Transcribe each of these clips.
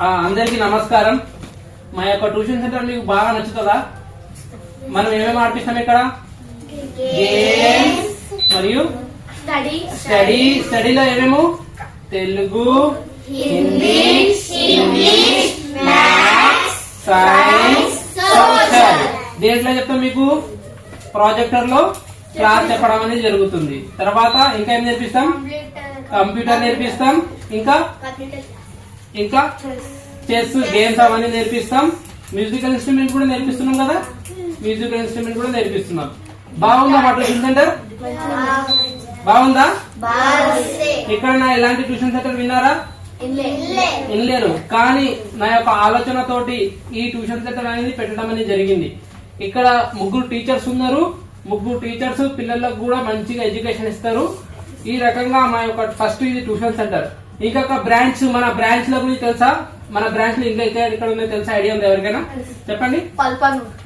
అందరికీ నమస్కారం. మా యొక్క ట్యూషన్ సెంటర్ మీకు బాగా నచ్చుతుందా? మనం ఏమేమి ఆడిపిస్తాం ఇక్కడ? గేమ్స్ మరియు స్టడీలో ఏమేమో Telugu, Hindi, English, maths, science, social. దేంట్లో చెప్తాం మీకు? ప్రాజెక్టర్ లో క్లాస్ చెప్పడం అనేది జరుగుతుంది. తర్వాత ఇంకా ఏం నేర్పిస్తాం? కంప్యూటర్ నేర్పిస్తాం. ఇంకా చెస్, గేమ్స్ అవన్నీ నేర్పిస్తాం. మ్యూజికల్ ఇన్స్ట్రుమెంట్ కూడా నేర్పిస్తున్నాం కదా, మ్యూజికల్ ఇన్స్ట్రుమెంట్ కూడా నేర్పిస్తున్నాం. బాగుందా మా ట్యూషన్ సెంటర్? బాగుందా? ఇక్కడ నా ఇలాంటి ట్యూషన్ సెంటర్ విన్నారా? వినలేరు. కానీ నా యొక్క ఆలోచనతోటి ఈ ట్యూషన్ సెంటర్ అనేది పెట్టడం అనేది జరిగింది. ఇక్కడ ముగ్గురు టీచర్స్ ఉన్నారు. ముగ్గురు టీచర్స్ పిల్లలకు కూడా మంచిగా ఎడ్యుకేషన్ ఇస్తారు. ఈ రకంగా మా యొక్క ఫస్ట్ ఇది ట్యూషన్ సెంటర్. ఇంకొక బ్రాంచ్, మన బ్రాంచ్ లో గురించి తెలుసా? మన బ్రాంచ్ లో ఇంకా ఇక్కడ ఉందో తెలుసా? ఐడియా ఉంది ఎవరికైనా? చెప్పండి.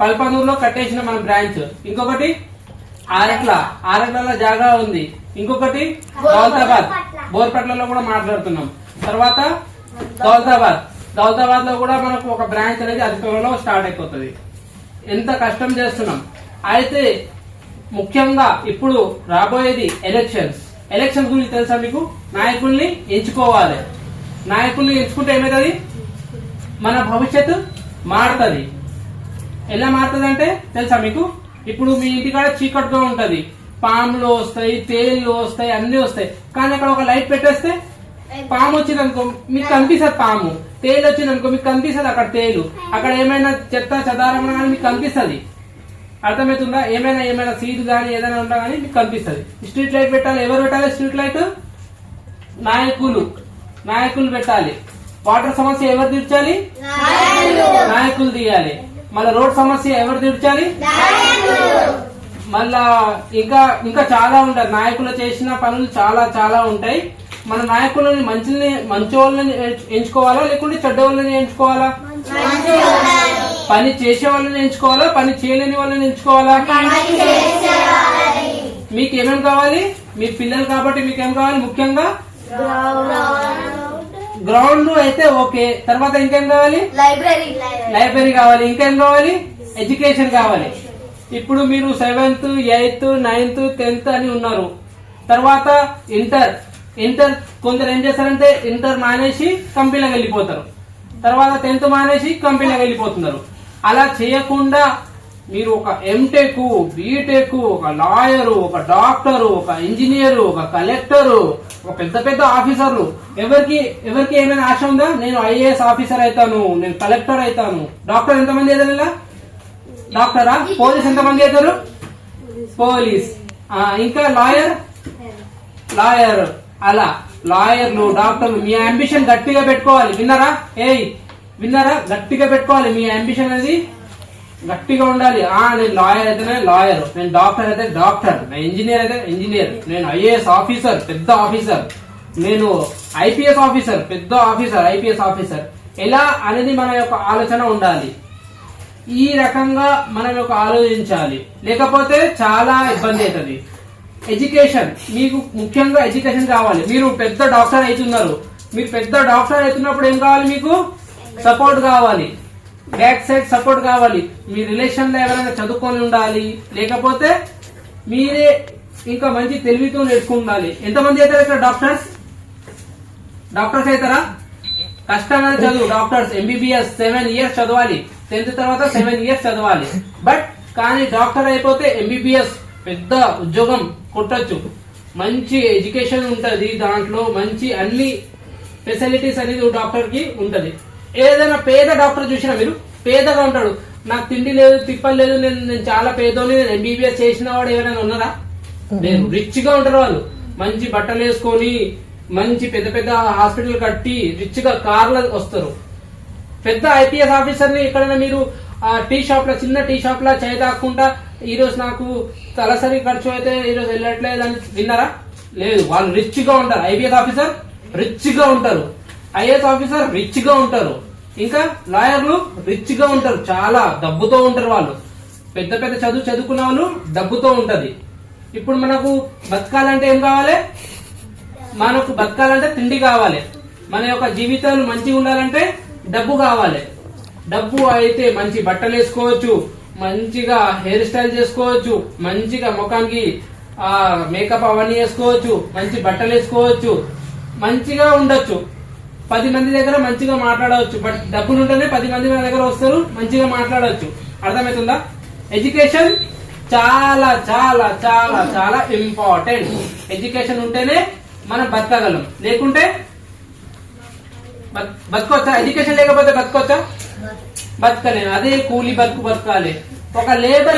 పల్పనూరులో కట్టేసిన మన బ్రాంచ్. ఇంకొకటి ఆరట్ల జాగా ఉంది. ఇంకొకటి దౌలతాబాద్, బోర్పట్లలో కూడా మాట్లాడుతున్నాం. తర్వాత దౌలతాబాద్ లో కూడా మనకు ఒక బ్రాంచ్ అనేది అతి త్వరలో స్టార్ట్ అయిపోతుంది. ఎంత కష్టం చేస్తున్నాం. అయితే ముఖ్యంగా ఇప్పుడు రాబోయేది ఎలక్షన్స్ గురించి తెలుసా మీకు? నాయకుల్ని ఎంచుకోవాలి. నాయకుల్ని ఎంచుకుంటే ఏమవుతుంది? మన భవిష్యత్తు మారుతుంది. ఎలా మారుతుంది అంటే తెలుసా మీకు? ఇప్పుడు మీ ఇంటికాడ చీకటిగా ఉంటది, పాములు వస్తాయి, తేళ్లు వస్తాయి, అన్ని వస్తాయి. కానీ అక్కడ ఒక లైట్ పెట్టేస్తే పాము వచ్చింది అనుకో మీకు కనిపిస్తుంది పాము, తేలు వచ్చింది అనుకో మీకు కనిపిస్తుంది అక్కడ తేలు, అక్కడ ఏమైనా చెత్త చెదారం కానీ మీకు కనిపిస్తుంది. అర్థమవుతుందా? ఏమైనా సీడ్ గానీ ఏదైనా ఉంటా గానీ మీకు కనిపిస్తుంది. స్ట్రీట్ లైట్ పెట్టాలి. ఎవరు పెట్టాలి స్ట్రీట్ లైట్? నాయకులు పెట్టాలి. వాటర్ సమస్య ఎవరు తీర్చాలి? నాయకులు తీయాలి. మళ్ళా రోడ్ సమస్య ఎవరు తీర్చాలి? మళ్ళా ఇంకా చాలా ఉంటాయి. నాయకులు చేసిన పనులు చాలా ఉంటాయి. మన నాయకులని మంచి వాళ్ళని ఎంచుకోవాలా లేకుంటే చెడ్డ వాళ్ళని ఎంచుకోవాలా? పని చేసే వాళ్ళని ఎంచుకోవాలా, పని చేయలేని వాళ్ళని ఎంచుకోవాలా? మీకు ఏమేమి కావాలి? మీ పిల్లలు కాబట్టి మీకేం కావాలి? ముఖ్యంగా గ్రౌండ్ అయితే ఓకే. తర్వాత ఇంకేం కావాలి? లైబ్రరీ కావాలి. ఇంకేం కావాలి? ఎడ్యుకేషన్ కావాలి. ఇప్పుడు మీరు 7th, 8th, 9th, 10th అని ఉన్నారు. తర్వాత ఇంటర్ కొందరు ఏం చేస్తారంటే ఇంటర్ మానేసి కంపెనీలకు వెళ్ళిపోతారు. తర్వాత 10th మానేసి కంపెనీలకు వెళ్ళిపోతున్నారు. అలా చేయకుండా మీరు ఒక ఎంటెక్, బీటెక్, ఒక లాయరు, ఒక డాక్టరు, ఒక ఇంజనీరు, ఒక కలెక్టరు, ఒక పెద్ద ఆఫీసర్లు, ఎవరికి ఏమైనా ఆశ ఉందా? నేను ఐఏఎస్ ఆఫీసర్ అవుతాను, నేను కలెక్టర్ అవుతాను. డాక్టర్ ఎంతమంది అవుతారు? ఇలా డాక్టరా? పోలీస్ ఎంతమంది అవుతారు? పోలీస్. ఇంకా లాయర్. అలా లాయర్లు, డాక్టర్లు. మీ అంబిషన్ గట్టిగా పెట్టుకోవాలి. విన్నారా? గట్టిగా పెట్టుకోవాలి. మీ అంబిషన్ అనేది గట్టిగా ఉండాలి. నేను లాయర్ అయితేనే లాయర్, నేను డాక్టర్ అయితే డాక్టర్, నేను ఇంజనీర్ అయితే ఇంజనీర్, నేను ఐఏఎస్ ఆఫీసర్, పెద్ద ఆఫీసర్, నేను ఐపీఎస్ ఆఫీసర్, పెద్ద ఆఫీసర్, ఐపీఎస్ ఆఫీసర్. ఎలా అనేది మన యొక్క ఆలోచన ఉండాలి. ఈ రకంగా మనం యొక్క ఆలోచించాలి. లేకపోతే చాలా ఇబ్బంది అవుతుంది. ఎడ్యుకేషన్, మీకు ముఖ్యంగా ఎడ్యుకేషన్ కావాలి. మీరు పెద్ద డాక్టర్ అవుతున్నారు. మీరు పెద్ద డాక్టర్ అవుతున్నప్పుడు ఏం కావాలి? మీకు సపోర్ట్ కావాలి, బ్యాక్ సైడ్ సపోర్ట్ కావాలి. మీ రిలేషన్ లో ఎవరైనా చదువుకొని ఉండాలి, లేకపోతే మీరే ఇంకా మంచి తెలివితో నేర్చుకుండాలి. ఎంతమంది అవుతారు ఇక్కడ డాక్టర్స్ అవుతారా? కష్టమైన చదువు. డాక్టర్స్ ఎంబీబీఎస్ 7 years చదవాలి. 10th తర్వాత 7 years చదవాలి. కానీ డాక్టర్ అయిపోతే ఎంబీబీఎస్ పెద్ద ఉద్యోగం కొట్టచ్చు. మంచి ఎడ్యుకేషన్ ఉంటది, దాంట్లో మంచి అన్ని ఫెసిలిటీస్ అనేది డాక్టర్ కి ఉంటది. ఏదైనా పేద డాక్టర్ చూసినా మీరు పేదగా ఉంటాడు, నాకు తిండి లేదు, తిప్పలు లేదు, నేను చాలా పేదోని, నేను ఎంబీబీఎస్ చేసిన వాడు ఎవరైనా ఉన్నారా? లేదు. రిచ్ గా ఉంటారు వాళ్ళు. మంచి బట్టలు వేసుకొని, మంచి పెద్ద హాస్పిటల్ కట్టి, రిచ్ గా కార్లు వస్తారు. పెద్ద ఐపీఎస్ ఆఫీసర్ ని ఎక్కడైనా మీరు టీ షాప్ లో, చిన్న టీ షాప్ లో చేయి తాక్కుంటా, ఈ రోజు నాకు తలసరి ఖర్చు అయితే ఈ రోజు వెళ్ళట్లేదు అని విన్నారా? లేదు. వాళ్ళు రిచ్ గా ఉంటారు. ఐపీఎస్ ఆఫీసర్ రిచ్ గా ఉంటారు, ఐఏఎస్ ఆఫీసర్ రిచ్ గా ఉంటారు, ఇంకా లాయర్లు రిచ్ గా ఉంటారు, చాలా డబ్బుతో ఉంటారు. వాళ్ళు పెద్ద చదువుకున్న వాళ్ళు డబ్బుతో ఉంటది. ఇప్పుడు మనకు బతకాలంటే ఏం కావాలి? మనకు బతకాలంటే తిండి కావాలి. మన యొక్క జీవితాలు మంచిగా ఉండాలంటే డబ్బు కావాలి. డబ్బు అయితే మంచి బట్టలు వేసుకోవచ్చు, మంచిగా హెయిర్ స్టైల్ చేసుకోవచ్చు, మంచిగా ముఖానికి మేకప్ అవన్నీ వేసుకోవచ్చు, మంచి బట్టలు వేసుకోవచ్చు, మంచిగా ఉండొచ్చు, 10 మంది దగ్గర మంచిగా మాట్లాడవచ్చు. బట్ డబ్బులు ఉంటేనే 10 మంది మన దగ్గర వస్తారు, మంచిగా మాట్లాడవచ్చు. అర్థమవుతుందా? ఎడ్యుకేషన్ చాలా చాలా చాలా చాలా ఇంపార్టెంట్. ఎడ్యుకేషన్ ఉంటేనే మనం బతకగలం, లేకుంటే బతకొచ్చా? ఎడ్యుకేషన్ లేకపోతే బతకొచ్చా? బతకలేము. అదే కూలీ బతుకు బతకాలి. ఒక లేబర్